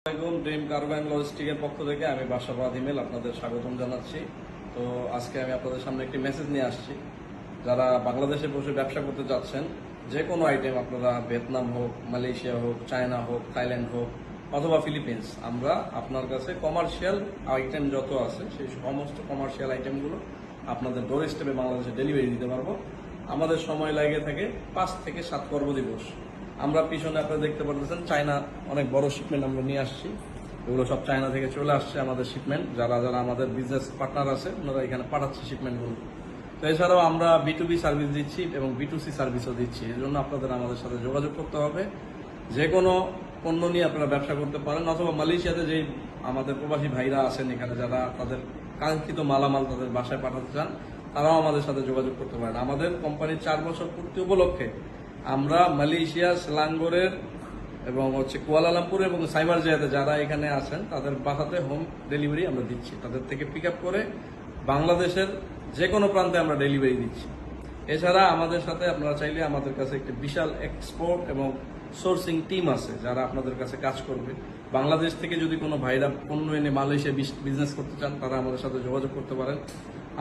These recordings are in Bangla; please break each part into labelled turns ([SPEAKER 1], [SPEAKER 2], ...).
[SPEAKER 1] ড্রিম কার্গো অ্যান্ড লজিস্টিকের পক্ষ থেকে আমি বাসাবাদ ইমেল আপনাদের স্বাগতম জানাচ্ছি। তো আজকে আমি আপনাদের সামনে একটি মেসেজ নিয়ে আসছি। যারা বাংলাদেশে বসে ব্যবসা করতে যাচ্ছেন, যে কোনো আইটেম আপনারা ভিয়েতনাম হোক, মালয়েশিয়া হোক, চায়না হোক, থাইল্যান্ড হোক অথবা ফিলিপিন্স, আমরা আপনার কাছে কমার্শিয়াল আইটেম যত আছে সেই সমস্ত কমার্শিয়াল আইটেমগুলো আপনাদের ডোর স্টেপে বাংলাদেশে ডেলিভারি দিতে পারবো। আমাদের সময় লাগে থাকে 5 থেকে 7 কর্মদিবস। আমরা পিছনে আপনারা দেখতে পাচ্ছেন চায়না অনেক বড় শিপমেন্ট আমরা নিয়ে আসছি। এগুলো সব চায়না থেকে চলে আসছে আমাদের শিপমেন্ট। যারা যারা আমাদের বিজনেস পার্টনার আছে ওনারা এখানে পাঠাচ্ছে শিপমেন্টগুলো। তো এছাড়াও আমরা B2B সার্ভিস দিচ্ছি এবং B2C সার্ভিসও দিচ্ছি। এর জন্য আপনাদের আমাদের সাথে যোগাযোগ করতে হবে। যে কোনো পণ্য নিয়ে আপনারা ব্যবসা করতে পারেন, অথবা মালয়েশিয়াতে যে আমাদের প্রবাসী ভাইরা আছেন এখানে, যারা তাদের কাঙ্ক্ষিত মালামাল তাদের বাসায় পাঠাতে চান, তারাও আমাদের সাথে যোগাযোগ করতে পারেন। আমাদের কোম্পানির 4 বছর পূর্তি উপলক্ষে আমরা মালয়েশিয়া, সেলাঙ্গোরের এবং কুয়ালালামপুর এবং সাইবার জায়াতে যারা এখানে আছেন তাদের বাসাতে হোম ডেলিভারি আমরা দিচ্ছি। তাদের থেকে পিক আপ করে বাংলাদেশের যে কোনো প্রান্তে আমরা ডেলিভারি দিচ্ছি। এছাড়া আমাদের সাথে আপনারা চাইলে, আমাদের কাছে একটি বিশাল এক্সপোর্ট এবং সোর্সিং টিম আছে যারা আপনাদের কাছে কাজ করবে। বাংলাদেশ থেকে যদি কোনো ভাইরা পণ্য এনে মালয়েশিয়া বিজনেস করতে চান, তারা আমাদের সাথে যোগাযোগ করতে পারেন।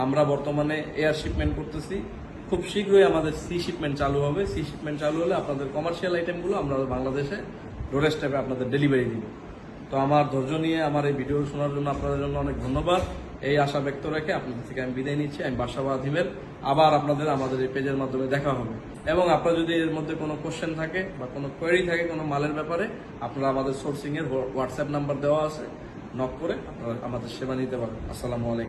[SPEAKER 1] আমরা বর্তমানে এয়ার শিপমেন্ট করতেছি, খুব শীঘ্রই আমাদের সি শিপমেন্ট চালু হবে। সি শিপমেন্ট চালু হলে আপনাদের কমার্শিয়াল আইটেমগুলো আমরা বাংলাদেশে ডোর স্টেপে আপনাদের ডেলিভারি দিব। তো আমার ধৈর্য নিয়ে আমার এই ভিডিও শোনার জন্য আপনাদের জন্য অনেক ধন্যবাদ। এই আশা ব্যক্ত রেখে আপনাদের থেকে আমি বিদায় নিচ্ছি। আমি বাসাবাদ ইমেল। আবার আপনাদের আমাদের এই পেজের মাধ্যমে দেখা হবে। এবং আপনার যদি এর মধ্যে কোনো কোশ্চেন থাকে বা কোনো কোয়েরি থাকে কোনো মালের ব্যাপারে, আপনারা আমাদের সোর্সিং এর হোয়াটসঅ্যাপ নাম্বার দেওয়া আছে, নক করে আপনারা আমাদের সেবা নিতে পারেন। আসসালামু আলাইকুম।